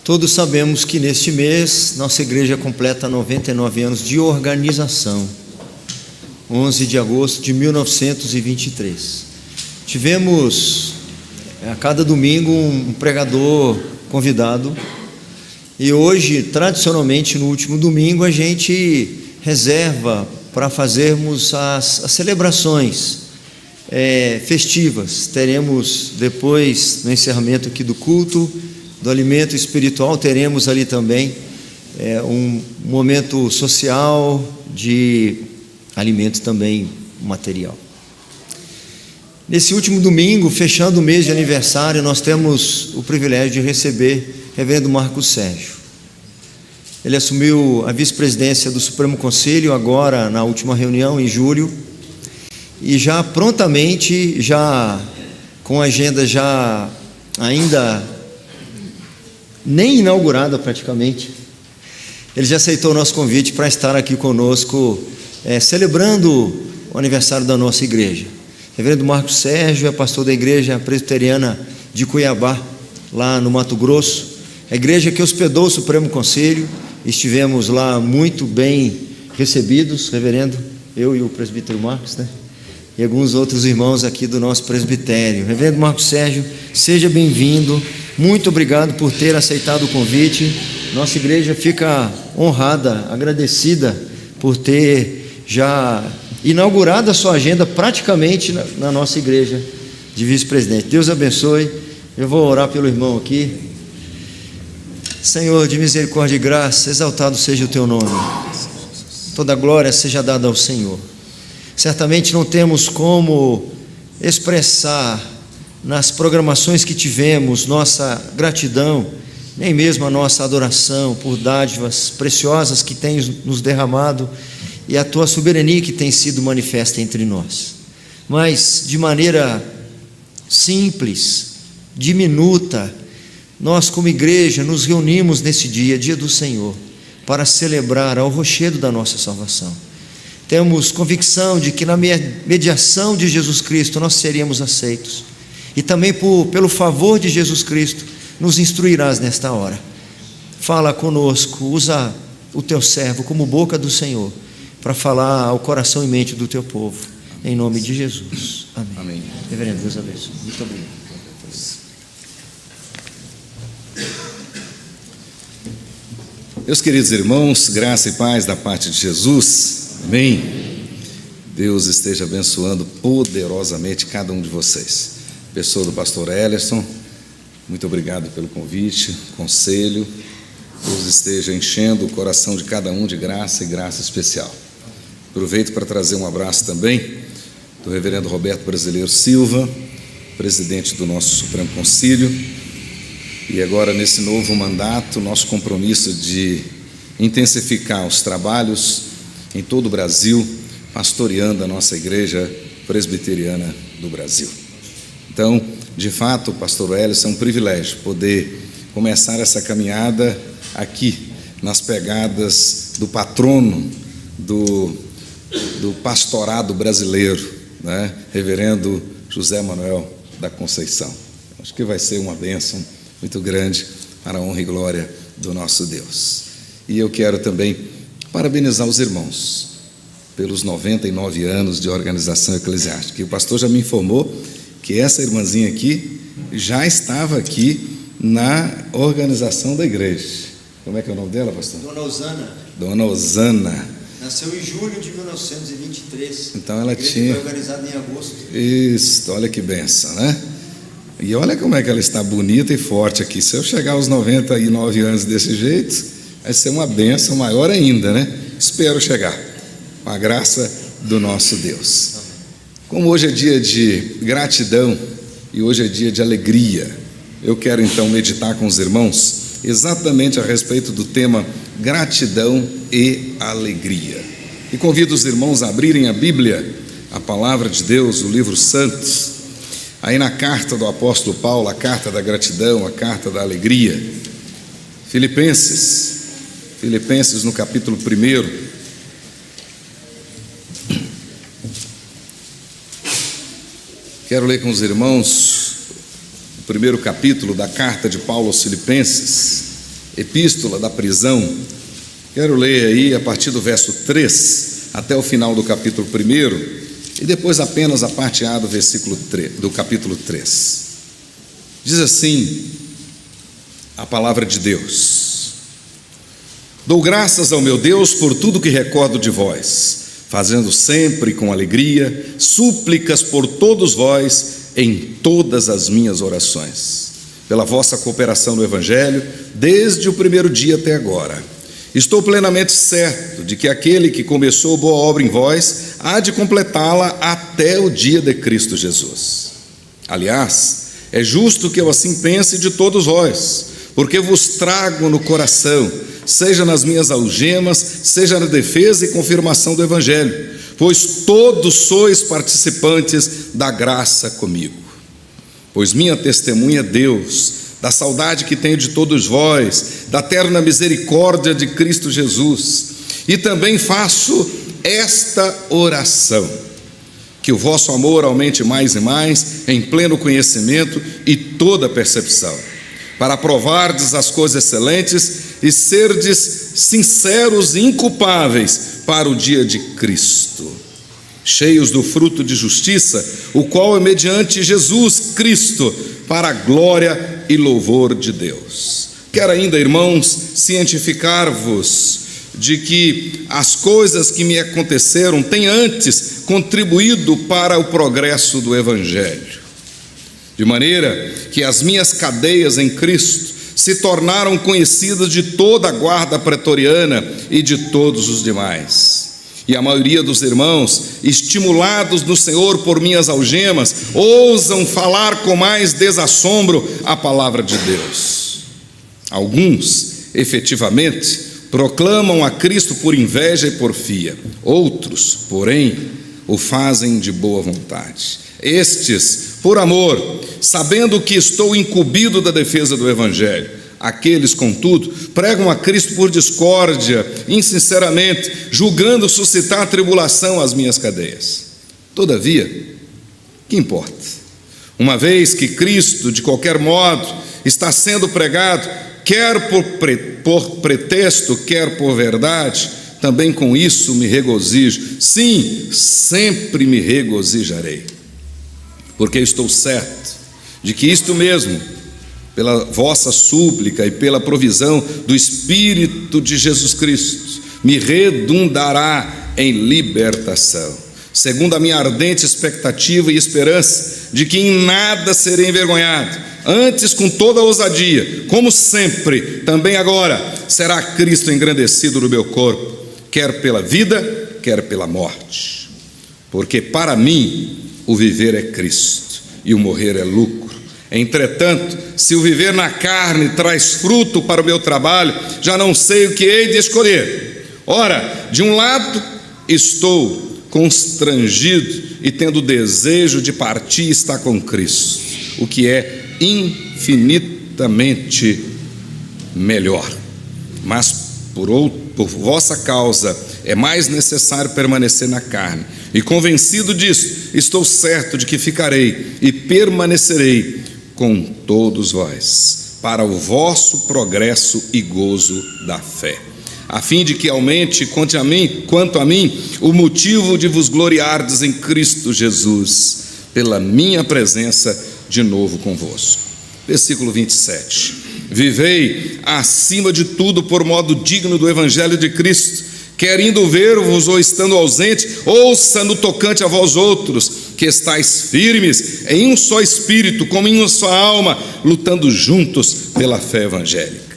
Todos sabemos que neste mês nossa igreja completa 99 anos de organização, 11 de agosto de 1923. Tivemos a cada domingo um pregador convidado, e hoje, tradicionalmente, no último domingo, a gente reserva para fazermos as celebrações festivas. Teremos depois, no encerramento aqui do culto, do alimento espiritual, teremos ali também um momento social de alimento também material. Nesse último domingo, fechando o mês de aniversário, nós temos o privilégio de receber o reverendo Marcos Sérgio. Ele assumiu a vice-presidência do Supremo Conselho agora na última reunião, em julho, e já prontamente, já com a agenda já ainda nem inaugurada praticamente, ele já aceitou o nosso convite para estar aqui conosco, celebrando o aniversário da nossa igreja. Reverendo Marcos Sérgio é pastor da igreja presbiteriana de Cuiabá, lá no Mato Grosso, a igreja que hospedou o Supremo Conselho. Estivemos lá muito bem recebidos, reverendo, eu e o presbítero Marcos, e alguns outros irmãos aqui do nosso presbitério. Reverendo Marcos Sérgio, seja bem-vindo, muito obrigado por ter aceitado o convite. Nossa igreja fica honrada, agradecida por ter já inaugurado a sua agenda praticamente na nossa igreja de vice-presidente. Deus abençoe. Eu vou orar pelo irmão aqui. Senhor de misericórdia e graça, exaltado seja o teu nome. Toda glória seja dada ao Senhor. Certamente não temos como expressar nas programações que tivemos nossa gratidão, nem mesmo a nossa adoração por dádivas preciosas que tens nos derramado e a tua soberania que tem sido manifesta entre nós. Mas de maneira simples, diminuta, nós como igreja nos reunimos nesse dia, dia do Senhor, para celebrar ao rochedo da nossa salvação. Temos convicção de que na mediação de Jesus Cristo nós seríamos aceitos, e também pelo favor de Jesus Cristo nos instruirás nesta hora. Fala conosco, usa o teu servo como boca do Senhor para falar ao coração e mente do teu povo, em nome de Jesus. Amém. Amém. Reverendo, Deus abençoe. Muito obrigado. Meus queridos irmãos, graça e paz da parte de Jesus, amém? Deus esteja abençoando poderosamente cada um de vocês. Pessoa do pastor Ellerson, muito obrigado pelo convite, conselho. Deus esteja enchendo o coração de cada um de graça e graça especial. Aproveito para trazer um abraço também do reverendo Roberto Brasileiro Silva, presidente do nosso Supremo Concílio. E agora, nesse novo mandato, nosso compromisso de intensificar os trabalhos em todo o Brasil, pastoreando a nossa igreja presbiteriana do Brasil. Então, de fato, pastor Ellerson, é um privilégio poder começar essa caminhada aqui, nas pegadas do patrono do pastorado brasileiro, reverendo José Manuel da Conceição. Acho que vai ser uma bênção muito grande para a honra e glória do nosso Deus. E eu quero também parabenizar os irmãos pelos 99 anos de organização eclesiástica. E o pastor já me informou que essa irmãzinha aqui já estava aqui na organização da igreja. Como é que é o nome dela, pastor? Dona Osana. Dona Osana. Nasceu em julho de 1923. Então ela tinha... Foi organizada em agosto. Isso, olha que benção, né? E olha como é que ela está bonita e forte aqui. Se eu chegar aos 99 anos desse jeito, vai ser uma bênção maior ainda, né? Espero chegar, com a graça do nosso Deus. Como hoje é dia de gratidão e hoje é dia de alegria, eu quero então meditar com os irmãos exatamente a respeito do tema gratidão e alegria. E convido os irmãos a abrirem a Bíblia, a palavra de Deus, o livro santo, aí na carta do apóstolo Paulo, a carta da gratidão, a carta da alegria. Filipenses no capítulo 1. Quero ler com os irmãos o primeiro capítulo da carta de Paulo aos Filipenses, epístola da prisão. Quero ler aí a partir do verso 3 até o final do capítulo 1 e depois apenas a parte A do versículo 3, do capítulo 3. Diz assim a palavra de Deus: Dou graças ao meu Deus por tudo que recordo de vós, fazendo sempre com alegria súplicas por todos vós em todas as minhas orações, pela vossa cooperação no Evangelho, desde o primeiro dia até agora. Estou plenamente certo de que aquele que começou boa obra em vós há de completá-la até o dia de Cristo Jesus. Aliás, é justo que eu assim pense de todos vós, porque vos trago no coração, seja nas minhas algemas, seja na defesa e confirmação do Evangelho, pois todos sois participantes da graça comigo. Pois minha testemunha é Deus, da saudade que tenho de todos vós, da terna misericórdia de Cristo Jesus, e também faço esta oração: que o vosso amor aumente mais e mais, em pleno conhecimento e toda percepção, para provardes as coisas excelentes e serdes sinceros e inculpáveis para o dia de Cristo, cheios do fruto de justiça, o qual é mediante Jesus Cristo, para a glória e louvor de Deus. Quero ainda, irmãos, cientificar-vos de que as coisas que me aconteceram têm antes contribuído para o progresso do Evangelho, de maneira que as minhas cadeias em Cristo se tornaram conhecidas de toda a guarda pretoriana e de todos os demais. E a maioria dos irmãos, estimulados no Senhor por minhas algemas, ousam falar com mais desassombro a palavra de Deus. Alguns, efetivamente, proclamam a Cristo por inveja e porfia. Outros, porém, o fazem de boa vontade. Estes, por amor, sabendo que estou incumbido da defesa do Evangelho. Aqueles, contudo, pregam a Cristo por discórdia, insinceramente, julgando suscitar tribulação às minhas cadeias. Todavia, que importa? Uma vez que Cristo, de qualquer modo, está sendo pregado, quer por pretexto, quer por verdade, também com isso me regozijo. Sim, sempre me regozijarei, porque estou certo de que isto mesmo, pela vossa súplica e pela provisão do Espírito de Jesus Cristo, me redundará em libertação, segundo a minha ardente expectativa e esperança de que em nada serei envergonhado, antes com toda a ousadia, como sempre, também agora, será Cristo engrandecido no meu corpo, quer pela vida, quer pela morte. Porque para mim o viver é Cristo e o morrer é lucro. Entretanto, se o viver na carne traz fruto para o meu trabalho, já não sei o que hei de escolher. Ora, de um lado estou constrangido e tendo desejo de partir e estar com Cristo, o que é infinitamente melhor. Mas por vossa causa é mais necessário permanecer na carne. E convencido disso, estou certo de que ficarei e permanecerei com todos vós, para o vosso progresso e gozo da fé, a fim de que aumente quanto a mim, o motivo de vos gloriardes em Cristo Jesus, pela minha presença de novo convosco. Versículo 27. Vivei acima de tudo por modo digno do Evangelho de Cristo, quer indo ver-vos ou estando ausente, ouça no tocante a vós outros, que estáis firmes em um só espírito, como em uma só alma, lutando juntos pela fé evangélica,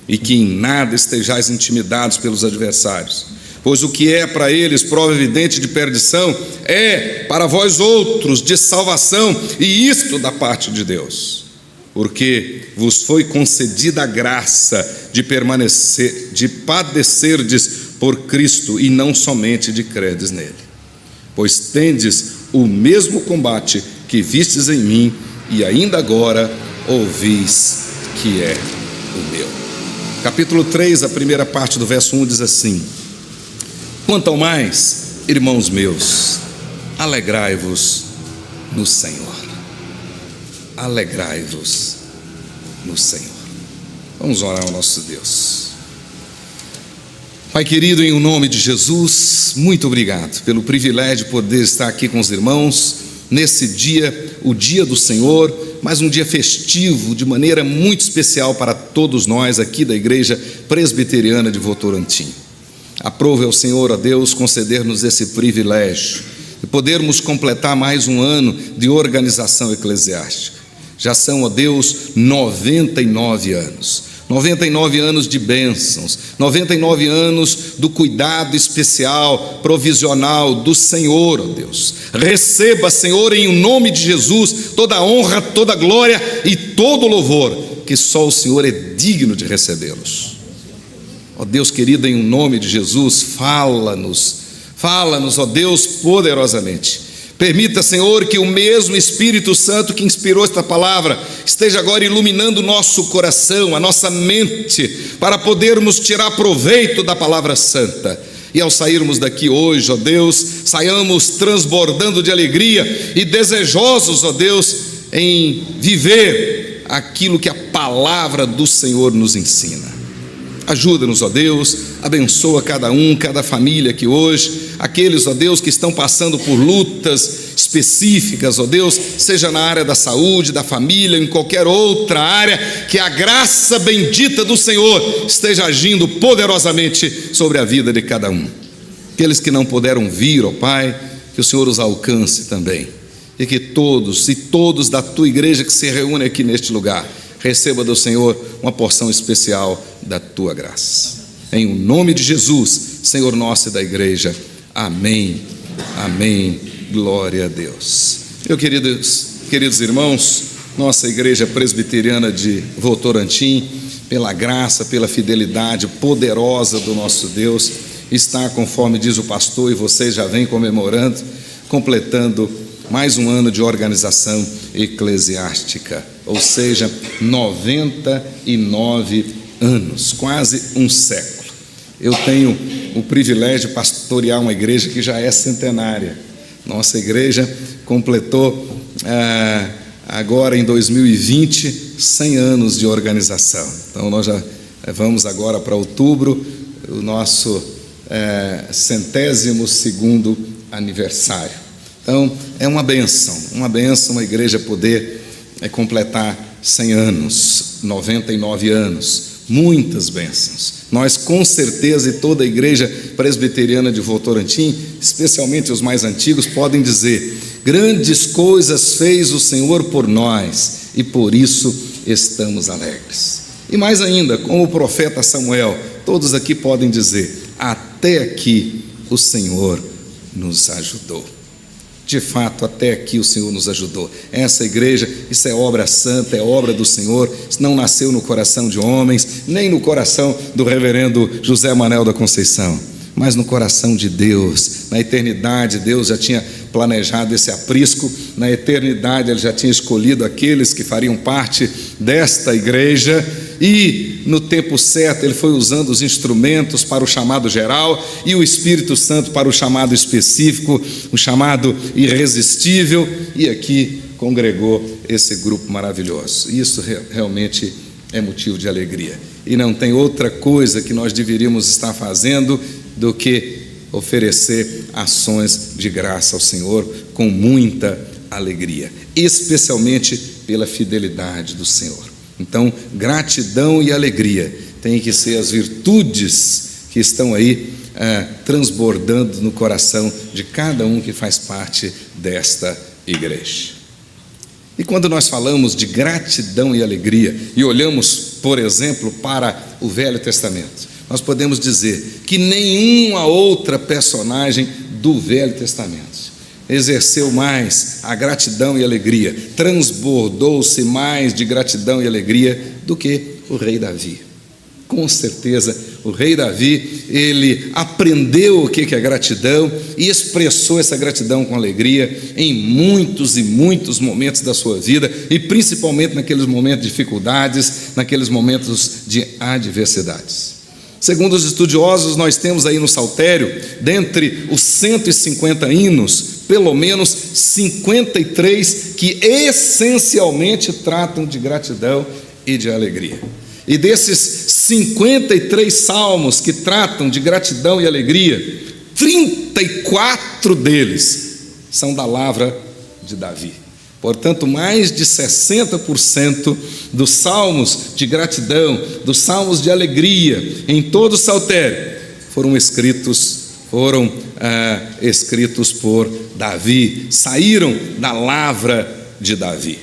e que em nada estejais intimidados pelos adversários, pois o que é para eles prova evidente de perdição, é para vós outros de salvação, e isto da parte de Deus, porque vos foi concedida a graça de padecerdes por Cristo, e não somente de credes nele, pois tendes o mesmo combate que vistes em mim, e ainda agora ouvis que é o meu. Capítulo 3, a primeira parte do verso 1 diz assim: quanto ao mais, irmãos meus, alegrai-vos no Senhor. Alegrai-vos no Senhor. Vamos orar ao nosso Deus. Pai querido, em o nome de Jesus, muito obrigado pelo privilégio de poder estar aqui com os irmãos nesse dia, o dia do Senhor, mas um dia festivo de maneira muito especial para todos nós aqui da Igreja Presbiteriana de Votorantim. Aprove ao Senhor, ó Deus, conceder-nos esse privilégio de podermos completar mais um ano de organização eclesiástica. Já são, ó Deus, 99 anos. 99 anos de bênçãos, 99 anos do cuidado especial, provisional do Senhor, ó Deus. Receba, Senhor, em nome de Jesus, toda a honra, toda a glória e todo o louvor, que só o Senhor é digno de recebê-los. Ó Deus querido, em nome de Jesus, fala-nos, ó Deus, poderosamente. Permita, Senhor, que o mesmo Espírito Santo que inspirou esta palavra esteja agora iluminando o nosso coração, a nossa mente, para podermos tirar proveito da palavra santa. E ao sairmos daqui hoje, ó Deus, saiamos transbordando de alegria e desejosos, ó Deus, em viver aquilo que a palavra do Senhor nos ensina. Ajuda-nos, ó Deus, abençoa cada um, cada família aqui hoje, aqueles, ó Deus, que estão passando por lutas específicas, ó Deus, seja na área da saúde, da família, em qualquer outra área, que a graça bendita do Senhor esteja agindo poderosamente sobre a vida de cada um. Aqueles que não puderam vir, ó Pai, que o Senhor os alcance também, e que todos da tua igreja que se reúne aqui neste lugar, receba do Senhor uma porção especial da tua graça. Em o nome de Jesus, Senhor nosso e da igreja. Amém. Amém. Glória a Deus. Meus queridos irmãos, nossa igreja presbiteriana de Votorantim, pela graça, pela fidelidade poderosa do nosso Deus, está, conforme diz o pastor, e vocês já vêm comemorando, completando mais um ano de organização eclesiástica, ou seja, 99 anos, quase um século. Eu tenho o privilégio de pastorear uma igreja que já é centenária. Nossa igreja completou agora em 2020 100 anos de organização. Então nós já vamos agora para outubro, o nosso 102º aniversário. Então é uma bênção uma igreja poder completar 100 anos, 99 anos, muitas bênçãos. Nós com certeza, e toda a igreja presbiteriana de Votorantim, especialmente os mais antigos, podem dizer: grandes coisas fez o Senhor por nós e por isso estamos alegres. E mais ainda, como o profeta Samuel, todos aqui podem dizer: até aqui o Senhor nos ajudou. De fato, até aqui o Senhor nos ajudou. Essa igreja, isso é obra santa, é obra do Senhor. Isso não nasceu no coração de homens, nem no coração do reverendo José Manuel da Conceição, mas no coração de Deus. Na eternidade, Deus já tinha planejado esse aprisco. Na eternidade, Ele já tinha escolhido aqueles que fariam parte desta igreja, e no tempo certo Ele foi usando os instrumentos para o chamado geral e o Espírito Santo para o chamado específico, o chamado irresistível, e aqui congregou esse grupo maravilhoso. Isso realmente é motivo de alegria, e não tem outra coisa que nós deveríamos estar fazendo do que oferecer ações de graça ao Senhor com muita alegria, especialmente pela fidelidade do Senhor. Então, gratidão e alegria têm que ser as virtudes que estão aí transbordando no coração de cada um que faz parte desta igreja. E quando nós falamos de gratidão e alegria e olhamos, por exemplo, para o Velho Testamento, nós podemos dizer que nenhuma outra personagem do Velho Testamento exerceu mais a gratidão e alegria, transbordou-se mais de gratidão e alegria do que o rei Davi. Com certeza, o rei Davi, ele aprendeu o que é gratidão e expressou essa gratidão com alegria em muitos e muitos momentos da sua vida, e principalmente naqueles momentos de dificuldades, naqueles momentos de adversidades. Segundo os estudiosos, nós temos aí no Saltério, dentre os 150 hinos, pelo menos 53 que essencialmente tratam de gratidão e de alegria. E desses 53 salmos que tratam de gratidão e alegria, 34 deles são da lavra de Davi. Portanto, mais de 60% dos salmos de gratidão, dos salmos de alegria, em todo o saltério, foram escritos por Davi, saíram da lavra de Davi.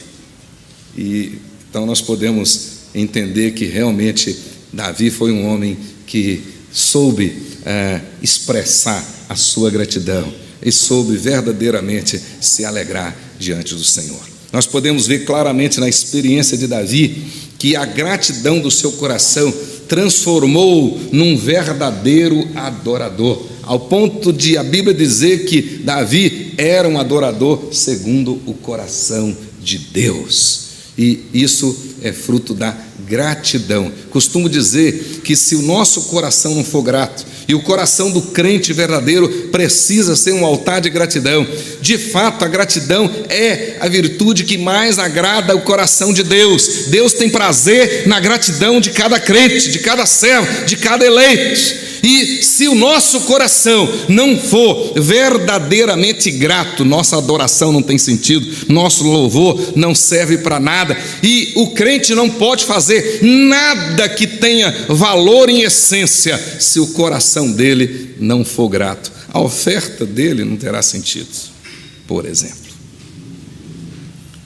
E então nós podemos entender que realmente Davi foi um homem que soube expressar a sua gratidão e soube verdadeiramente se alegrar diante do Senhor. Nós podemos ver claramente na experiência de Davi que a gratidão do seu coração transformou num verdadeiro adorador, ao ponto de a Bíblia dizer que Davi era um adorador segundo o coração de Deus. E isso é fruto da gratidão. Costumo dizer que se o nosso coração não for grato, e o coração do crente verdadeiro precisa ser um altar de gratidão. De fato, a gratidão é a virtude que mais agrada o coração de Deus. Deus tem prazer na gratidão de cada crente, de cada servo, de cada eleito. E se o nosso coração não for verdadeiramente grato, nossa adoração não tem sentido, nosso louvor não serve para nada, e o crente não pode fazer nada que tenha valor em essência se o coração dele não for grato. A oferta dele não terá sentido, por exemplo.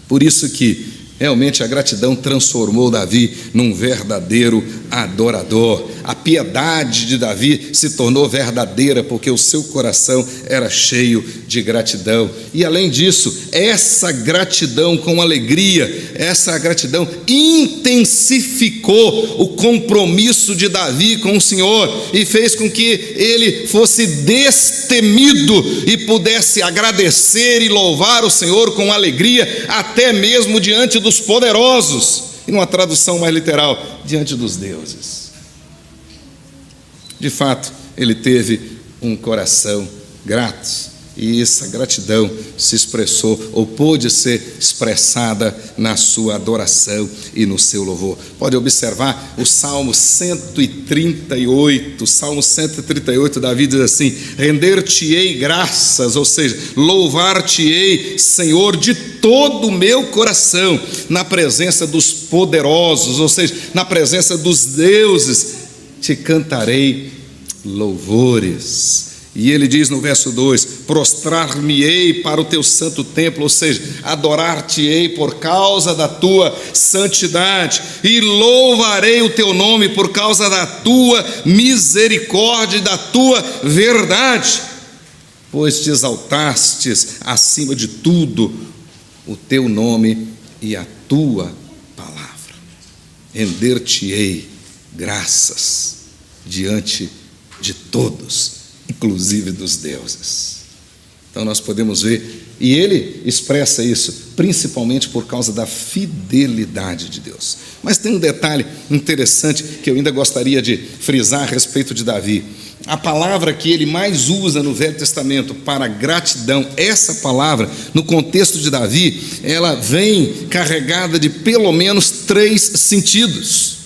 Por isso que realmente a gratidão transformou Davi num verdadeiro adorador. A piedade de Davi se tornou verdadeira porque o seu coração era cheio de gratidão. E além disso, essa gratidão com alegria, essa gratidão intensificou o compromisso de Davi com o Senhor e fez com que ele fosse destemido e pudesse agradecer e louvar o Senhor com alegria, até mesmo diante dos poderosos, e numa tradução mais literal, diante dos deuses. De fato, ele teve um coração grato, e essa gratidão se expressou, ou pôde ser expressada na sua adoração e no seu louvor. Pode observar o Salmo 138, o Salmo 138, Davi diz assim: render-te-ei graças, ou seja, louvar-te-ei, Senhor, de todo o meu coração, na presença dos poderosos, ou seja, na presença dos deuses, te cantarei louvores. E ele diz no verso 2: prostrar-me-ei para o teu santo templo, ou seja, adorar-te-ei por causa da tua santidade, e louvarei o teu nome por causa da tua misericórdia e da tua verdade, pois te exaltastes acima de tudo o teu nome e a tua palavra. Render-te-ei graças diante de todos, inclusive dos deuses. Então nós podemos ver, e ele expressa isso principalmente por causa da fidelidade de Deus. Mas tem um detalhe interessante que eu ainda gostaria de frisar a respeito de Davi. A palavra que ele mais usa no Velho Testamento para gratidão, essa palavra, no contexto de Davi, ela vem carregada de pelo menos 3 sentidos.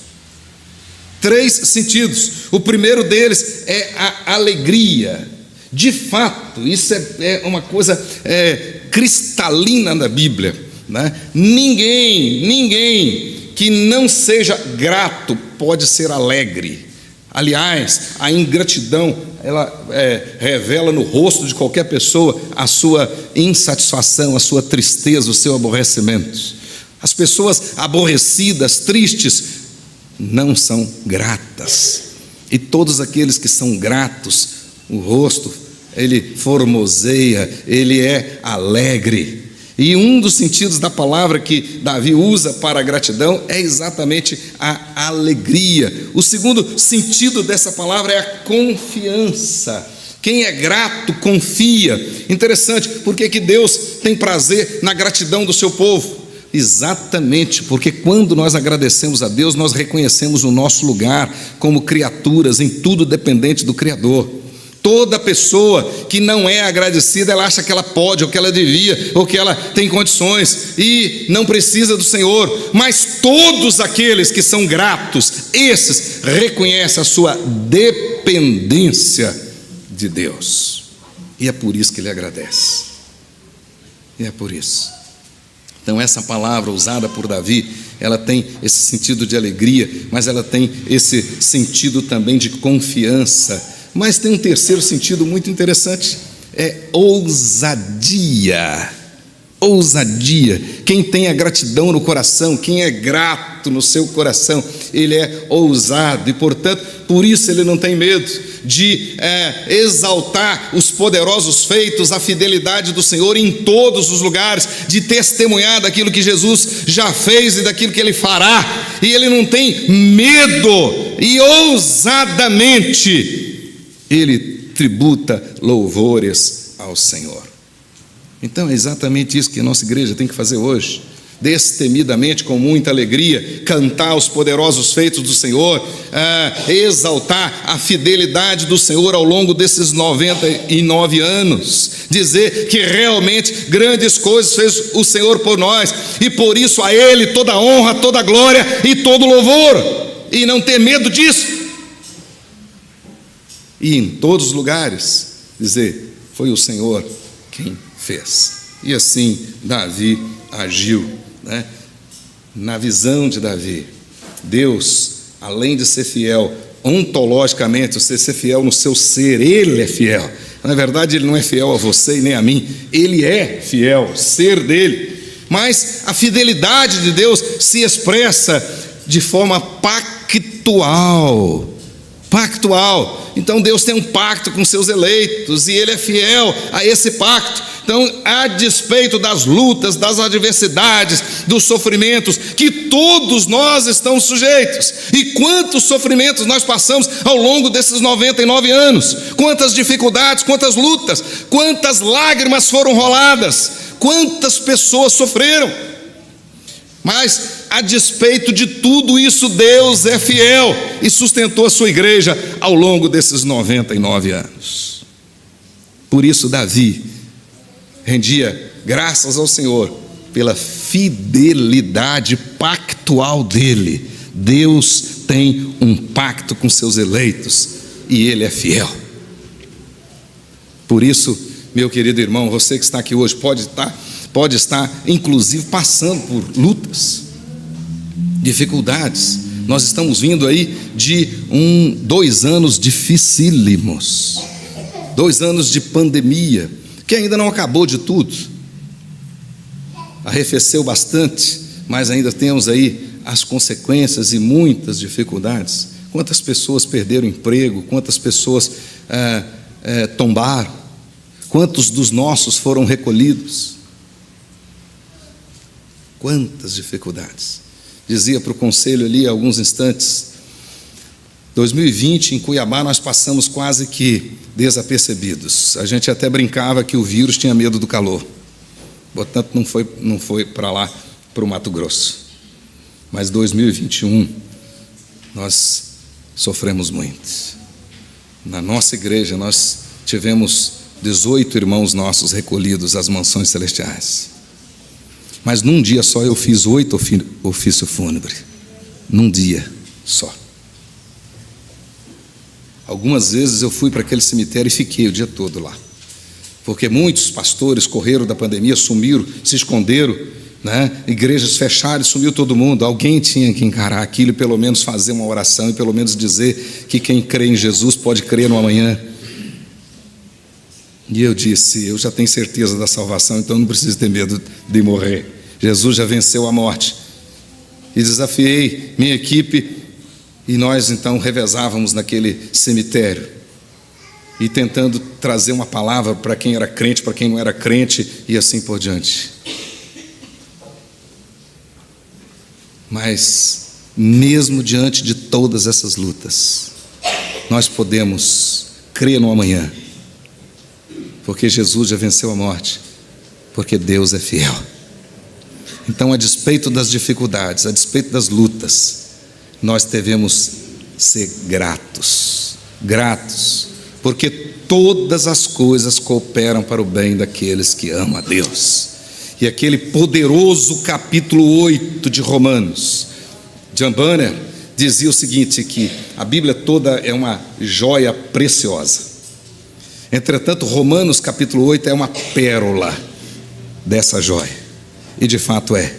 3 sentidos. O primeiro deles é a alegria. De fato, isso é uma coisa cristalina na Bíblia, né? Ninguém que não seja grato pode ser alegre. Aliás, a ingratidão, ela revela no rosto de qualquer pessoa a sua insatisfação, a sua tristeza, o seu aborrecimento. As pessoas aborrecidas, tristes, não são gratas. E todos aqueles que são gratos, o rosto, ele formoseia, ele é alegre. E um dos sentidos da palavra que Davi usa para a gratidão é exatamente a alegria. O segundo sentido dessa palavra é a confiança. Quem é grato confia. Interessante, por que Deus tem prazer na gratidão do seu povo? Exatamente, porque quando nós agradecemos a Deus, nós reconhecemos o nosso lugar como criaturas, em tudo dependente do Criador. Toda pessoa que não é agradecida, ela acha que ela pode, ou que ela devia, ou que ela tem condições e não precisa do Senhor. Mas todos aqueles que são gratos, esses reconhecem a sua dependência de Deus. E é por isso que ele agradece. E é por isso. Então essa palavra usada por Davi, ela tem esse sentido de alegria, mas ela tem esse sentido também de confiança. Mas tem um terceiro sentido muito interessante, é ousadia. Ousadia. Quem tem a gratidão no coração, quem é grato no seu coração, ele é ousado e, portanto, por isso ele não tem medo de exaltar os poderosos feitos, a fidelidade do Senhor em todos os lugares, de testemunhar daquilo que Jesus já fez e daquilo que ele fará, e ele não tem medo, e ousadamente ele tributa louvores ao Senhor. Então é exatamente isso que a nossa igreja tem que fazer hoje, destemidamente, com muita alegria, cantar os poderosos feitos do Senhor, exaltar a fidelidade do Senhor ao longo desses 99 anos, dizer que realmente grandes coisas fez o Senhor por nós, e por isso a Ele toda a honra, toda a glória e todo o louvor, e não ter medo disso. E em todos os lugares dizer, foi o Senhor quem fez. E assim Davi agiu, né? Na visão de Davi, Deus, além de ser fiel ontologicamente, você ser fiel no seu ser, Ele é fiel. Na verdade, Ele não é fiel a você e nem a mim, Ele é fiel, ser dele. Mas a fidelidade de Deus se expressa de forma pactual. Pactual. Então Deus tem um pacto com seus eleitos e Ele é fiel a esse pacto. Então, a despeito das lutas, das adversidades, dos sofrimentos que todos nós estamos sujeitos, e quantos sofrimentos nós passamos ao longo desses 99 anos, quantas dificuldades, quantas lutas, quantas lágrimas foram roladas, quantas pessoas sofreram, mas a despeito de tudo isso, Deus é fiel e sustentou a sua igreja ao longo desses 99 anos. Por isso Davi rendia graças ao Senhor pela fidelidade pactual dele. Deus tem um pacto com seus eleitos e Ele é fiel. Por isso, meu querido irmão, você que está aqui hoje pode estar inclusive passando por lutas, dificuldades. Nós estamos vindo aí de 2 anos dificílimos, 2 anos de pandemia, que ainda não acabou de tudo, arrefeceu bastante, mas ainda temos aí as consequências e muitas dificuldades. Quantas pessoas perderam emprego, quantas pessoas tombaram, quantos dos nossos foram recolhidos, quantas dificuldades. Dizia para o conselho ali há alguns instantes, 2020 em Cuiabá nós passamos quase que desapercebidos. A gente até brincava que o vírus tinha medo do calor, portanto não foi para lá, para o Mato Grosso. Mas 2021 nós sofremos muito. Na nossa igreja nós tivemos 18 irmãos nossos recolhidos às mansões celestiais. Mas num dia só eu fiz 8 ofícios fúnebres, num dia só. Algumas vezes eu fui para aquele cemitério e fiquei o dia todo lá, porque muitos pastores correram da pandemia, sumiram, se esconderam, né? Igrejas fecharam e sumiu todo mundo. Alguém tinha que encarar aquilo e pelo menos fazer uma oração e pelo menos dizer que quem crê em Jesus pode crer no amanhã. E eu disse, eu já tenho certeza da salvação, então não preciso ter medo de morrer. Jesus já venceu a morte. E desafiei minha equipe, e nós então revezávamos naquele cemitério, e tentando trazer uma palavra para quem era crente, para quem não era crente, e assim por diante. Mas, mesmo diante de todas essas lutas, nós podemos crer no amanhã, porque Jesus já venceu a morte, porque Deus é fiel. Então, a despeito das dificuldades, a despeito das lutas, nós devemos ser gratos, porque todas as coisas cooperam para o bem daqueles que amam a Deus. E aquele poderoso capítulo 8 de Romanos, John Bunyan dizia o seguinte, que a Bíblia toda é uma joia preciosa. Entretanto, Romanos capítulo 8 é uma pérola dessa joia, e de fato é.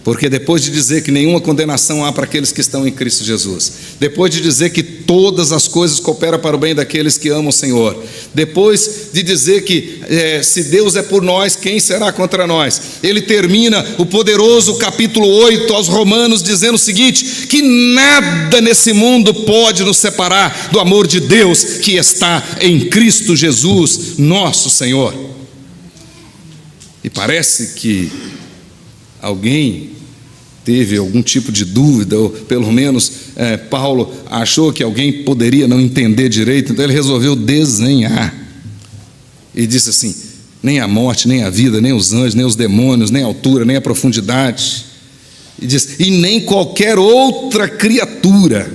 Porque depois de dizer que nenhuma condenação há para aqueles que estão em Cristo Jesus, depois de dizer que todas as coisas cooperam para o bem daqueles que amam o Senhor, depois de dizer que se Deus é por nós, quem será contra nós? Ele termina o poderoso capítulo 8 aos Romanos dizendo o seguinte, que nada nesse mundo pode nos separar do amor de Deus que está em Cristo Jesus, nosso Senhor. E parece que alguém teve algum tipo de dúvida, ou pelo menos Paulo achou que alguém poderia não entender direito, então ele resolveu desenhar. E disse assim, nem a morte, nem a vida, nem os anjos, nem os demônios, nem a altura, nem a profundidade. E diz, e nem qualquer outra criatura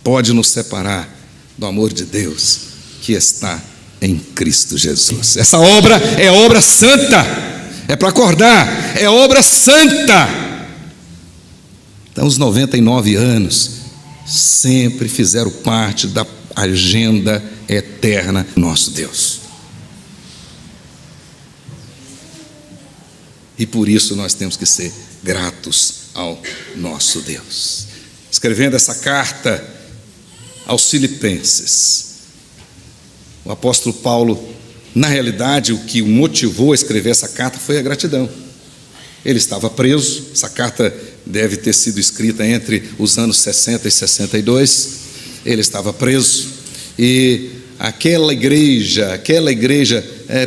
pode nos separar do amor de Deus que está em Cristo Jesus. Essa obra é obra santa, é para acordar, é obra santa. Então os 99 anos sempre fizeram parte da agenda eterna do nosso Deus. E por isso nós temos que ser gratos ao nosso Deus. Escrevendo essa carta aos Filipenses, o apóstolo Paulo, na realidade, o que o motivou a escrever essa carta foi a gratidão. Ele estava preso, essa carta deve ter sido escrita entre os anos 60 e 62, ele estava preso, e aquela igreja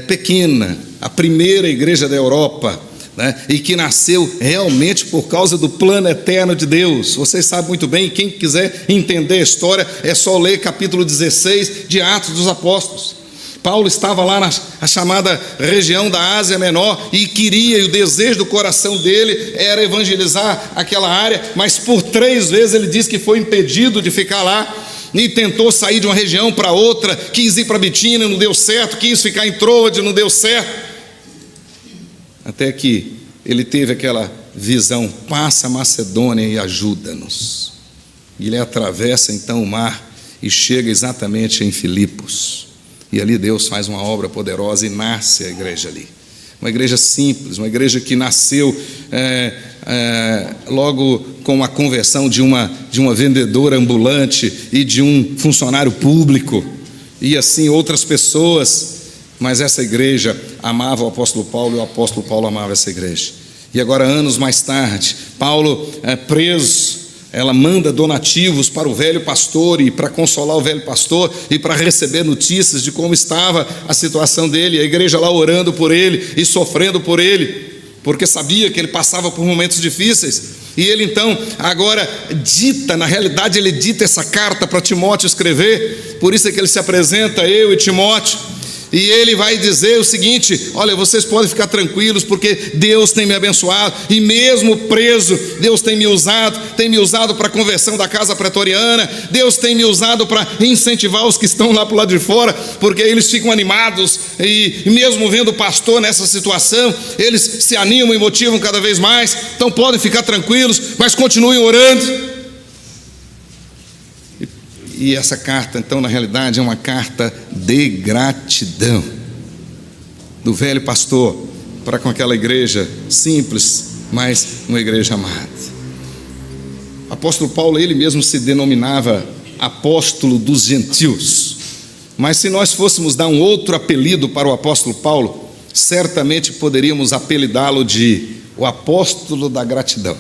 pequena, a primeira igreja da Europa, né, e que nasceu realmente por causa do plano eterno de Deus. Vocês sabem muito bem, quem quiser entender a história, é só ler capítulo 16 de Atos dos Apóstolos. Paulo estava lá na chamada região da Ásia Menor e queria, e o desejo do coração dele era evangelizar aquela área, mas por 3 vezes ele disse que foi impedido de ficar lá, e tentou sair de uma região para outra, quis ir para Bitínia, não deu certo, quis ficar em Troade, não deu certo, até que ele teve aquela visão, passa a Macedônia e ajuda-nos. E ele atravessa então o mar e chega exatamente em Filipos. E ali Deus faz uma obra poderosa e nasce a igreja ali. Uma igreja simples, uma igreja que nasceu logo com a conversão de uma vendedora ambulante e de um funcionário público, e assim outras pessoas. Mas essa igreja amava o apóstolo Paulo e o apóstolo Paulo amava essa igreja. E agora, anos mais tarde, Paulo preso, ela manda donativos para o velho pastor e para consolar o velho pastor e para receber notícias de como estava a situação dele, a igreja lá orando por ele e sofrendo por ele, porque sabia que ele passava por momentos difíceis. E ele então agora dita, na realidade ele dita essa carta para Timóteo escrever, por isso é que ele se apresenta, eu e Timóteo, e ele vai dizer o seguinte: olha, vocês podem ficar tranquilos, porque Deus tem me abençoado, e mesmo preso, Deus tem me usado para a conversão da casa pretoriana, Deus tem me usado para incentivar os que estão lá para o lado de fora, porque eles ficam animados, e mesmo vendo o pastor nessa situação, eles se animam e motivam cada vez mais. Então podem ficar tranquilos, mas continuem orando. E essa carta, então, na realidade, é uma carta de gratidão do velho pastor para com aquela igreja simples, mas uma igreja amada. O apóstolo Paulo, ele mesmo se denominava apóstolo dos gentios, mas se nós fôssemos dar um outro apelido para o apóstolo Paulo, certamente poderíamos apelidá-lo de o apóstolo da gratidão.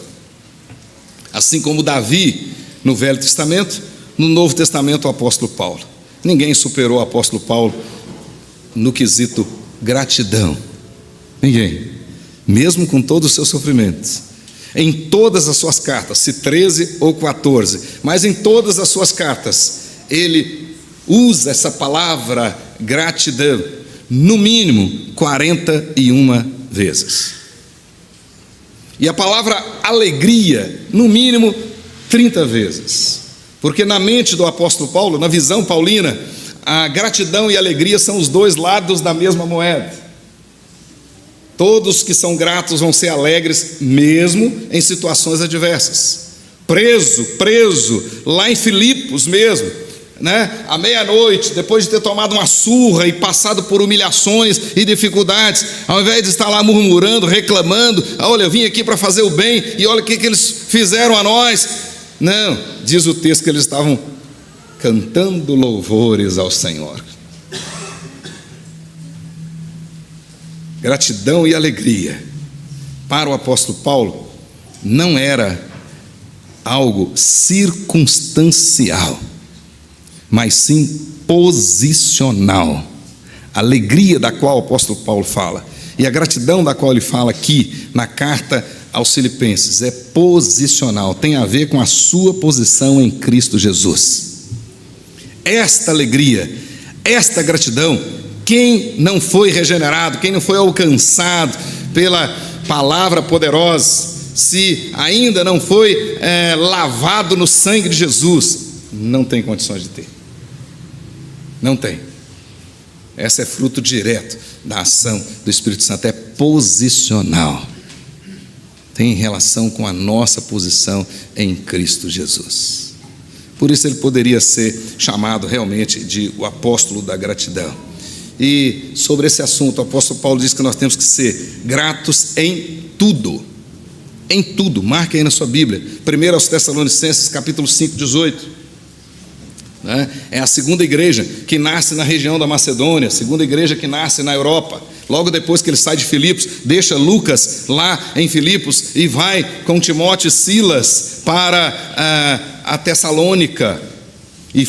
Assim como Davi no Velho Testamento, no Novo Testamento, o apóstolo Paulo. Ninguém superou o apóstolo Paulo no quesito gratidão. Ninguém. Mesmo com todos os seus sofrimentos. Em todas as suas cartas, se 13 ou 14, mas em todas as suas cartas, ele usa essa palavra gratidão, no mínimo 41 vezes. E a palavra alegria, no mínimo 30 vezes. Porque na mente do apóstolo Paulo, na visão paulina, a gratidão e a alegria são os dois lados da mesma moeda. Todos que são gratos vão ser alegres, mesmo em situações adversas. Preso, lá em Filipos mesmo, né? À meia-noite, depois de ter tomado uma surra e passado por humilhações e dificuldades, ao invés de estar lá murmurando, reclamando, olha, eu vim aqui para fazer o bem, e olha o que eles fizeram a nós. Não, diz o texto que eles estavam cantando louvores ao Senhor. Gratidão e alegria para o apóstolo Paulo não era algo circunstancial, mas sim posicional. A alegria da qual o apóstolo Paulo fala e a gratidão da qual ele fala aqui na carta aos Filipenses é posicional, tem a ver com a sua posição em Cristo Jesus. Esta alegria, esta gratidão, quem não foi regenerado, quem não foi alcançado pela palavra poderosa, se ainda não foi lavado no sangue de Jesus, não tem condições de ter. Não tem. Essa é fruto direto da ação do Espírito Santo, é posicional. Tem relação com a nossa posição em Cristo Jesus. Por isso ele poderia ser chamado realmente de o apóstolo da gratidão. E sobre esse assunto, o apóstolo Paulo diz que nós temos que ser gratos em tudo. Em tudo, marque aí na sua Bíblia. 1 aos Tessalonicenses, capítulo 5, 18. É a segunda igreja que nasce na região da Macedônia, a segunda igreja que nasce na Europa. Logo depois que ele sai de Filipos, deixa Lucas lá em Filipos e vai com Timóteo e Silas para a Tessalônica e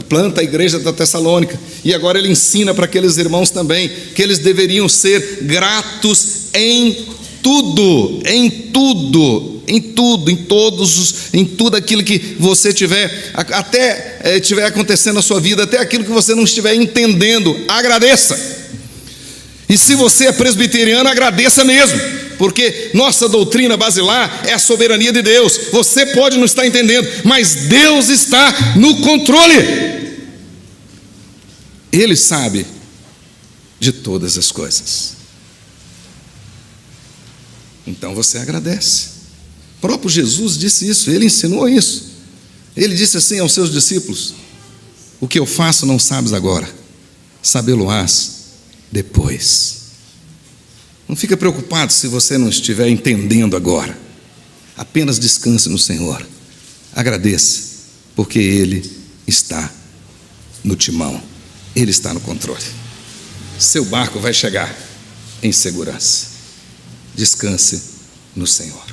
planta a igreja da Tessalônica. E agora ele ensina para aqueles irmãos também que eles deveriam ser gratos em tudo, em tudo aquilo que você tiver, até estiver acontecendo na sua vida, até aquilo que você não estiver entendendo, agradeça. E se você é presbiteriano, agradeça mesmo, porque nossa doutrina basilar é a soberania de Deus. Você pode não estar entendendo, mas Deus está no controle. Ele sabe de todas as coisas. Então você agradece. O próprio Jesus disse isso, ele ensinou isso. Ele disse assim aos seus discípulos: o que eu faço não sabes agora, sabê-lo-ás depois. Não fica preocupado se você não estiver entendendo agora. Apenas descanse no Senhor. Agradeça, porque Ele está no timão. Ele está no controle. Seu barco vai chegar em segurança. Descanse no Senhor.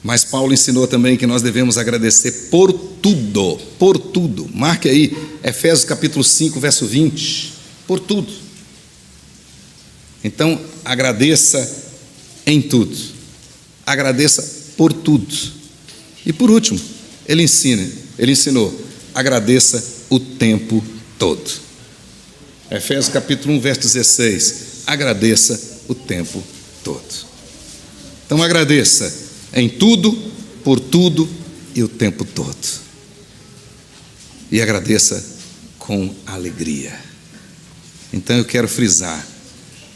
Mas Paulo ensinou também que nós devemos agradecer por tudo, por tudo. Marque aí, Efésios capítulo 5, verso 20. Por tudo. Então, agradeça em tudo. Agradeça por tudo. E por último, ele ensinou, agradeça o tempo todo. Efésios capítulo 1, verso 16. Agradeça o tempo todo. Então agradeça em tudo, por tudo e o tempo todo. E agradeça com alegria. Então eu quero frisar,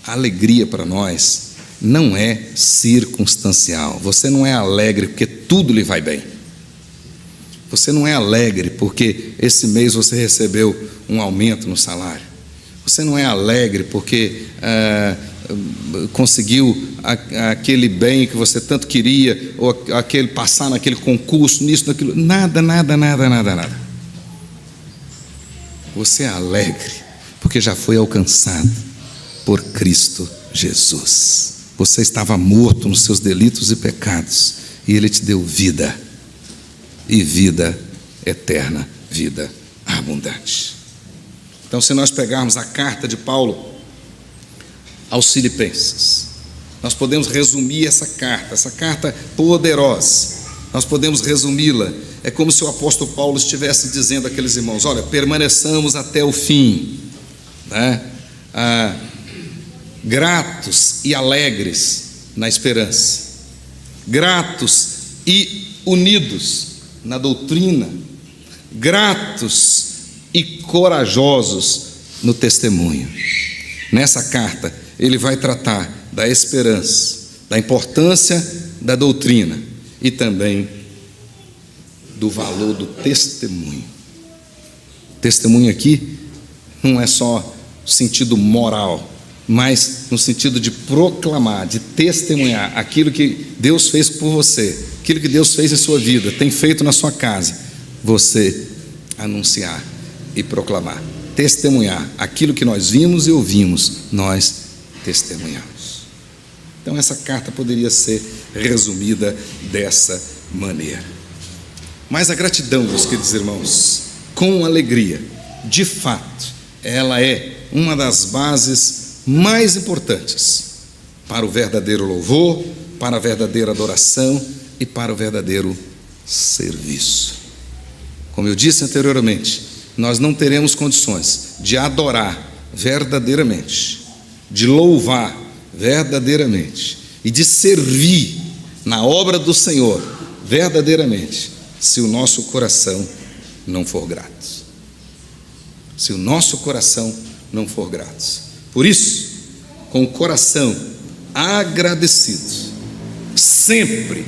a alegria para nós não é circunstancial. Você não é alegre porque tudo lhe vai bem. Você não é alegre porque esse mês você recebeu um aumento no salário. Você não é alegre porque conseguiu aquele bem que você tanto queria, ou passar naquele concurso, nisso, naquilo. Nada. Você é alegre porque já foi alcançado por Cristo Jesus. Você estava morto nos seus delitos e pecados, e Ele te deu vida, e vida eterna, vida abundante. Então, se nós pegarmos a carta de Paulo aos Filipenses, nós podemos resumir essa carta poderosa, nós podemos resumi-la. É como se o apóstolo Paulo estivesse dizendo àqueles irmãos: olha, permaneçamos até o fim, né? Gratos e alegres na esperança, gratos e unidos na doutrina, gratos e corajosos no testemunho. Nessa carta, ele vai tratar da esperança, da importância da doutrina e também do valor do testemunho. Testemunho aqui não é só no sentido moral, mas no sentido de proclamar, de testemunhar aquilo que Deus fez por você, aquilo que Deus fez em sua vida, tem feito na sua casa, você anunciar e proclamar, testemunhar aquilo que nós vimos e ouvimos, nós testemunhamos. Então essa carta poderia ser resumida dessa maneira. Mas a gratidão, meus queridos irmãos, com alegria, de fato, ela é uma das bases mais importantes para o verdadeiro louvor, para a verdadeira adoração e para o verdadeiro serviço. Como eu disse anteriormente, nós não teremos condições de adorar verdadeiramente, de louvar verdadeiramente e de servir na obra do Senhor verdadeiramente, se o nosso coração não for grato. Se o nosso coração não for grato. Por isso, com o coração agradecido, sempre,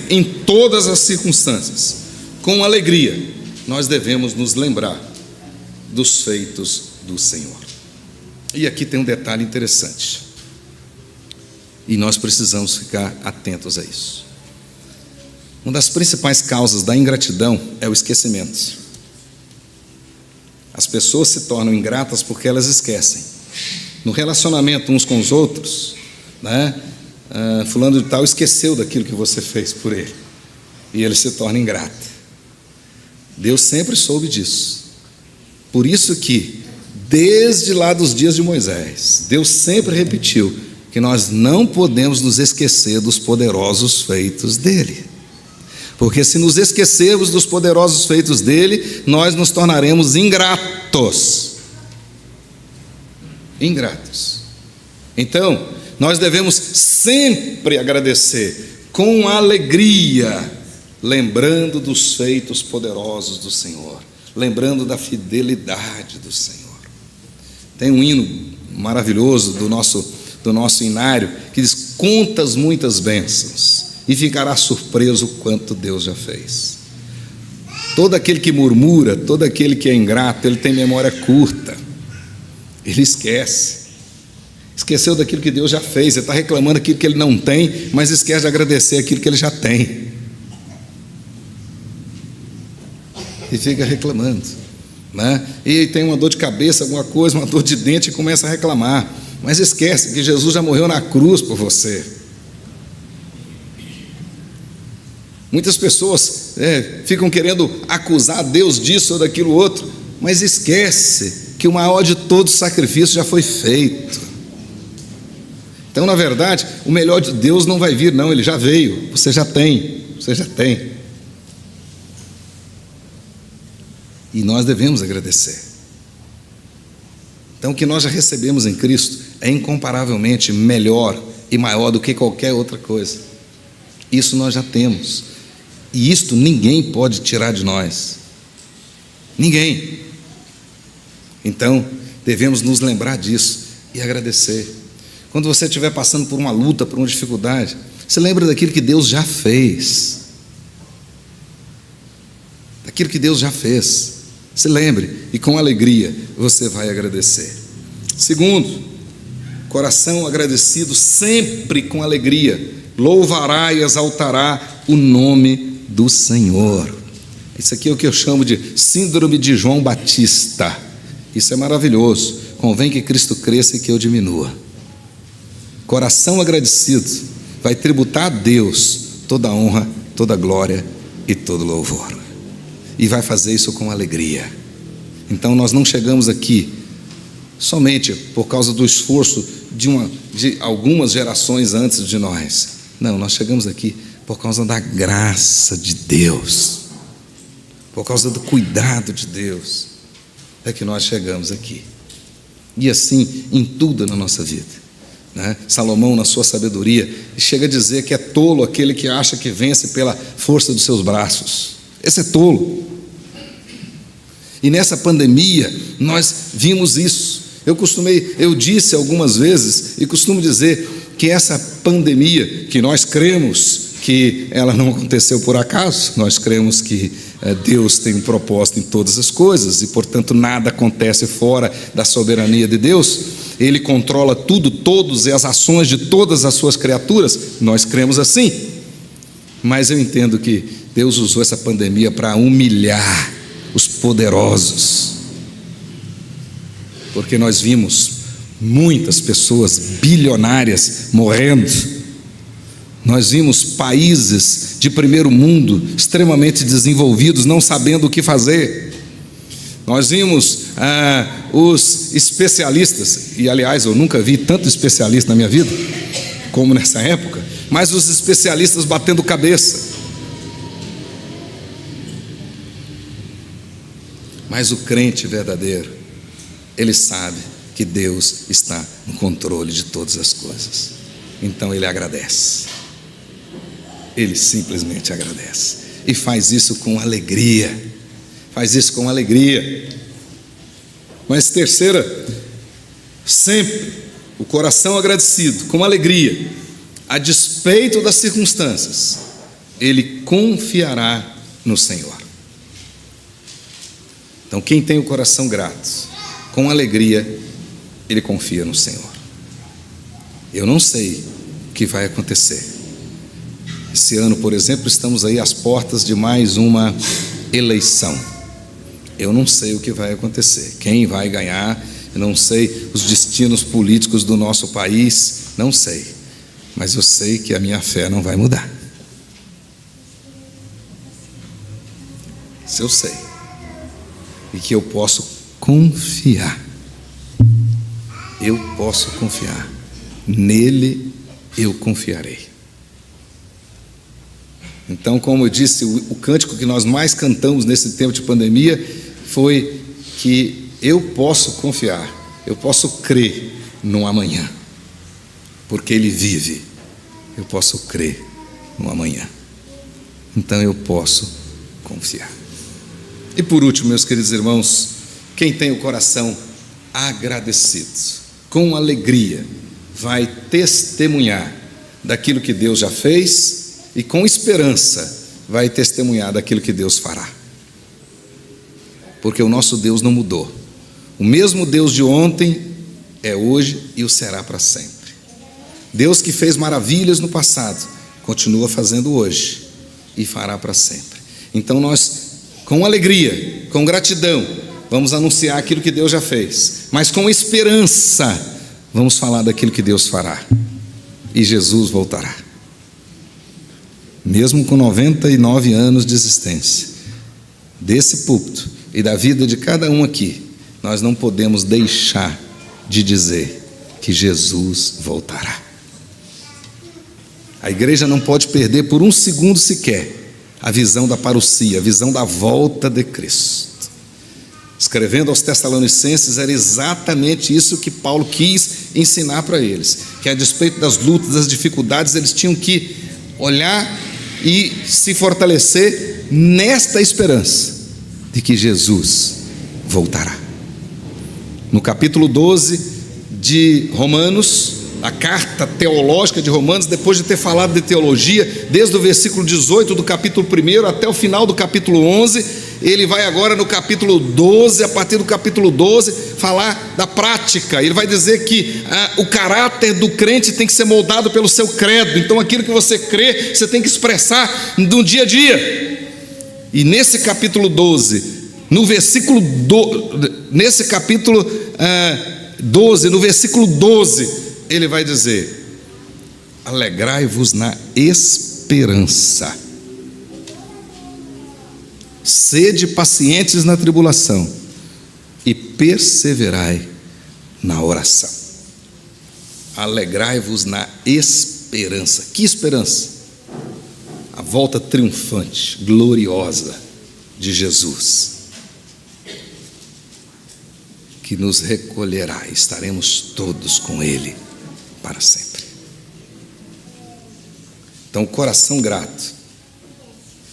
em todas as circunstâncias, com alegria, nós devemos nos lembrar dos feitos do Senhor. E aqui tem um detalhe interessante, e nós precisamos ficar atentos a isso. Uma das principais causas da ingratidão é o esquecimento. As pessoas se tornam ingratas porque elas esquecem. No relacionamento uns com os outros, fulano de tal esqueceu daquilo que você fez por ele, e ele se torna ingrato. Deus sempre soube disso. Por isso que, desde lá dos dias de Moisés, Deus sempre repetiu que nós não podemos nos esquecer dos poderosos feitos dele. Porque se nos esquecermos dos poderosos feitos dele, nós nos tornaremos ingratos. Então, nós devemos sempre agradecer com alegria, lembrando dos feitos poderosos do Senhor, lembrando da fidelidade do Senhor. Tem um hino maravilhoso do nosso inário que diz: contas muitas bênçãos e ficará surpreso quanto Deus já fez. Todo aquele que murmura, todo aquele que é ingrato, ele tem memória curta, ele esqueceu daquilo que Deus já fez. Ele está reclamando aquilo que ele não tem, mas esquece de agradecer aquilo que ele já tem, e fica reclamando, E tem uma dor de cabeça, alguma coisa, uma dor de dente, e começa a reclamar, mas esquece que Jesus já morreu na cruz por você. Muitas pessoas ficam querendo acusar Deus disso ou daquilo outro, mas esquece que o maior de todos os sacrifícios já foi feito. Então, na verdade, o melhor de Deus não vai vir, não, ele já veio, você já tem. E nós devemos agradecer. Então, o que nós já recebemos em Cristo é incomparavelmente melhor e maior do que qualquer outra coisa. Isso nós já temos. E isto ninguém pode tirar de nós. Ninguém. Então, devemos nos lembrar disso e agradecer. Quando você estiver passando por uma luta, por uma dificuldade, você lembra daquilo que Deus já fez. Daquilo que Deus já fez. Se lembre, e com alegria você vai agradecer. Segundo, coração agradecido sempre com alegria louvará e exaltará o nome do Senhor. Isso aqui é o que eu chamo de síndrome de João Batista. Isso é maravilhoso. Convém que Cristo cresça e que eu diminua. Coração agradecido vai tributar a Deus toda a honra, toda a glória e todo louvor. E vai fazer isso com alegria. Então nós não chegamos aqui somente por causa do esforço de algumas gerações antes de nós. Não, nós chegamos aqui por causa da graça de Deus, por causa do cuidado de Deus, é que nós chegamos aqui. E assim em tudo na nossa vida. Salomão, na sua sabedoria, chega a dizer que é tolo aquele que acha que vence pela força dos seus braços. Esse é tolo. E nessa pandemia nós vimos isso. Eu disse algumas vezes e costumo dizer que essa pandemia, que nós cremos que ela não aconteceu por acaso, nós cremos que Deus tem um propósito em todas as coisas e, portanto, nada acontece fora da soberania de Deus. Ele controla tudo, todos e as ações de todas as suas criaturas. Nós cremos assim. Mas eu entendo que Deus usou essa pandemia para humilhar os poderosos, porque nós vimos muitas pessoas bilionárias morrendo. Nós vimos países de primeiro mundo extremamente desenvolvidos não sabendo o que fazer. Nós vimos os especialistas, e aliás eu nunca vi tanto especialista na minha vida como nessa época, mas os especialistas batendo cabeça. Mas o crente verdadeiro, ele sabe que Deus está no controle de todas as coisas. Então ele agradece. Ele simplesmente agradece. E faz isso com alegria. Faz isso com alegria. Mas terceira, sempre o coração agradecido, com alegria, a despeito das circunstâncias, ele confiará no Senhor. Então, quem tem o coração grato, com alegria, ele confia no Senhor. Eu não sei o que vai acontecer. Esse ano, por exemplo, estamos aí às portas de mais uma eleição. Eu não sei o que vai acontecer, quem vai ganhar, eu não sei os destinos políticos do nosso país, não sei. Mas eu sei que a minha fé não vai mudar. Isso eu sei. E que eu posso confiar. Eu posso confiar. Nele eu confiarei. Então, como eu disse, o cântico que nós mais cantamos nesse tempo de pandemia foi que eu posso confiar, eu posso crer no amanhã, porque Ele vive. Eu posso crer no amanhã. Então eu posso confiar. E por último, meus queridos irmãos, quem tem o coração agradecido, com alegria, vai testemunhar daquilo que Deus já fez e com esperança vai testemunhar daquilo que Deus fará. Porque o nosso Deus não mudou. O mesmo Deus de ontem é hoje e o será para sempre. Deus que fez maravilhas no passado, continua fazendo hoje e fará para sempre. Então nós, com alegria, com gratidão, vamos anunciar aquilo que Deus já fez, mas com esperança, vamos falar daquilo que Deus fará. E Jesus voltará. Mesmo com 99 anos de existência, desse púlpito e da vida de cada um aqui, nós não podemos deixar de dizer que Jesus voltará. A igreja não pode perder por um segundo sequer a visão da parousia, a visão da volta de Cristo. Escrevendo aos Tessalonicenses, era exatamente isso que Paulo quis ensinar para eles, que a despeito das lutas, das dificuldades, eles tinham que olhar e se fortalecer nesta esperança de que Jesus voltará. No capítulo 12 de Romanos, a carta teológica de Romanos, depois de ter falado de teologia, desde o versículo 18 do capítulo 1 até o final do capítulo 11, ele vai agora no capítulo 12, a partir do capítulo 12, falar da prática. Ele vai dizer que o caráter do crente tem que ser moldado pelo seu credo. Então aquilo que você crê, você tem que expressar no dia a dia. E nesse capítulo 12, no versículo 12, no versículo 12, ele vai dizer: alegrai-vos na esperança, sede pacientes na tribulação e perseverai na oração. Alegrai-vos na esperança. Que esperança? A volta triunfante, gloriosa de Jesus, que nos recolherá, estaremos todos com Ele para sempre. Então, coração grato,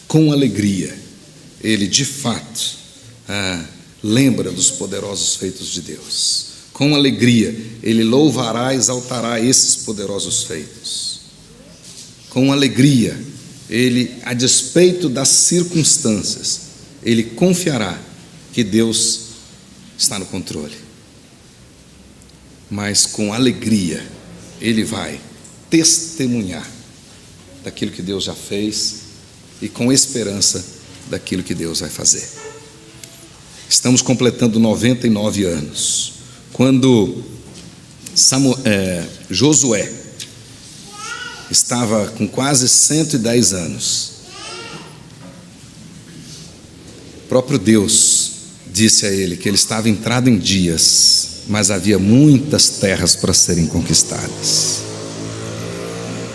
com alegria, ele de fato lembra dos poderosos feitos de Deus. Com alegria, ele louvará e exaltará esses poderosos feitos. Com alegria, ele, a despeito das circunstâncias, ele confiará que Deus está no controle. Mas com alegria, ele vai testemunhar daquilo que Deus já fez e com esperança daquilo que Deus vai fazer. Estamos completando 99 anos. Quando Josué estava com quase 110 anos, o próprio Deus disse a ele que ele estava entrado em dias, mas havia muitas terras para serem conquistadas.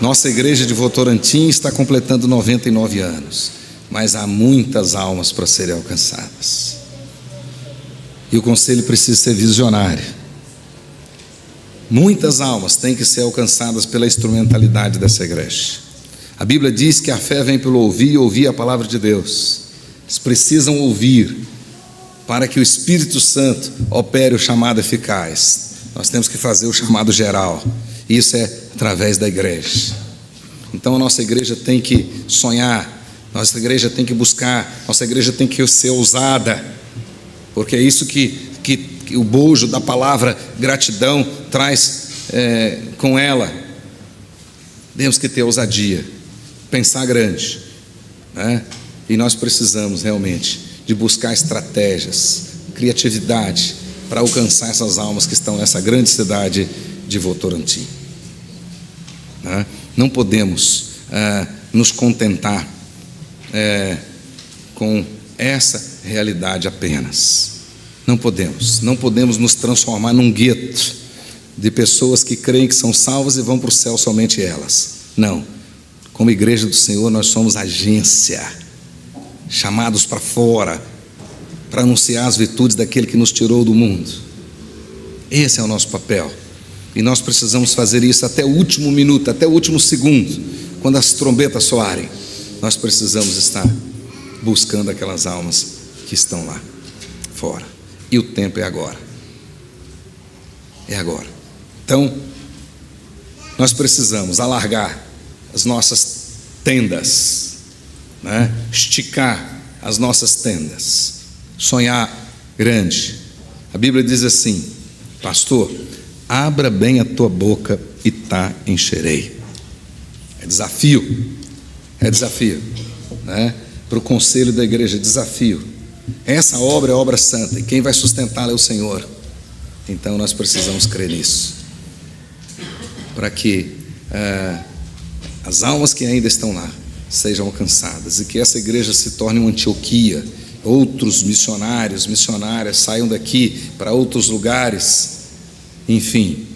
Nossa igreja de Votorantim está completando 99 anos, mas há muitas almas para serem alcançadas. E o conselho precisa ser visionário. Muitas almas têm que ser alcançadas pela instrumentalidade dessa igreja. A Bíblia diz que a fé vem pelo ouvir e ouvir a palavra de Deus. Eles precisam ouvir para que o Espírito Santo opere o chamado eficaz. Nós temos que fazer o chamado geral. Isso é através da igreja. Então a nossa igreja tem que sonhar, nossa igreja tem que buscar, nossa igreja tem que ser ousada, porque é isso que o bojo da palavra gratidão traz com ela. Temos que ter ousadia, pensar grande, né? E nós precisamos realmente de buscar estratégias, criatividade para alcançar essas almas que estão nessa grande cidade de Votorantim, né? Não podemos nos contentar com essa realidade apenas. Não podemos nos transformar num gueto de pessoas que creem que são salvas e vão para o céu somente elas. Não, como igreja do Senhor nós somos agência, chamados para fora, para anunciar as virtudes daquele que nos tirou do mundo. Esse é o nosso papel, e nós precisamos fazer isso até o último minuto, até o último segundo, quando as trombetas soarem. Nós precisamos estar buscando aquelas almas que estão lá fora, e o tempo é agora. É agora. Então, nós precisamos alargar as nossas tendas, né? Esticar as nossas tendas, sonhar grande. A Bíblia diz assim: pastor, abra bem a tua boca e encherei. É desafio, né? Para o conselho da igreja, desafio. Essa obra é obra santa, e quem vai sustentá-la é o Senhor. Então nós precisamos crer nisso, para que as almas que ainda estão lá sejam alcançadas, e que essa igreja se torne uma Antioquia. Outros missionários, missionárias saiam daqui para outros lugares, enfim,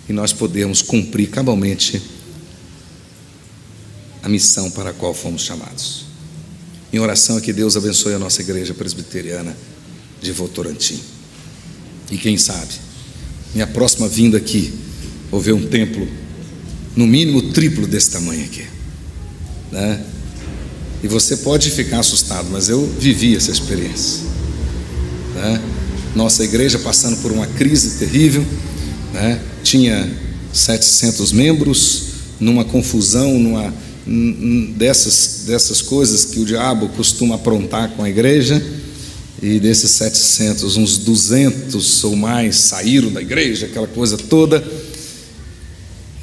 e nós podemos cumprir cabalmente a missão para a qual fomos chamados. Em oração é que Deus abençoe a nossa igreja presbiteriana de Votorantim. E quem sabe, minha próxima vinda aqui, vou ver um templo no mínimo triplo desse tamanho aqui, né? E você pode ficar assustado, mas eu vivi essa experiência, né? Nossa igreja passando por uma crise terrível, né? Tinha 700 membros, numa confusão, dessas coisas que o diabo costuma aprontar com a igreja. E desses 700, uns 200 ou mais saíram da igreja, aquela coisa toda.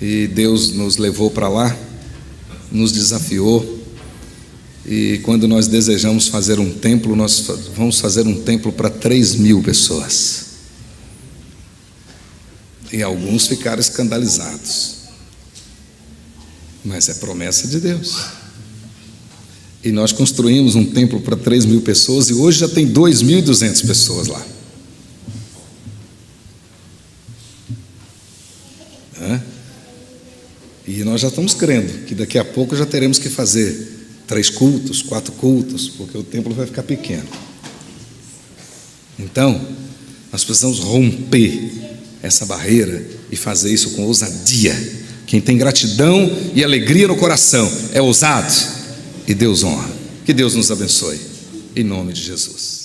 E Deus nos levou para lá, nos desafiou. E quando nós desejamos fazer um templo, nós vamos fazer um templo para 3.000 pessoas. E alguns ficaram escandalizados, mas é promessa de Deus. E nós construímos um templo para 3.000 pessoas, e hoje já tem 2.200 pessoas lá. E nós já estamos crendo que daqui a pouco já teremos que fazer 3 cultos, 4 cultos, porque o templo vai ficar pequeno. Então, nós precisamos romper essa barreira e fazer isso com ousadia. Quem tem gratidão e alegria no coração é ousado, e Deus honra. Que Deus nos abençoe, em nome de Jesus.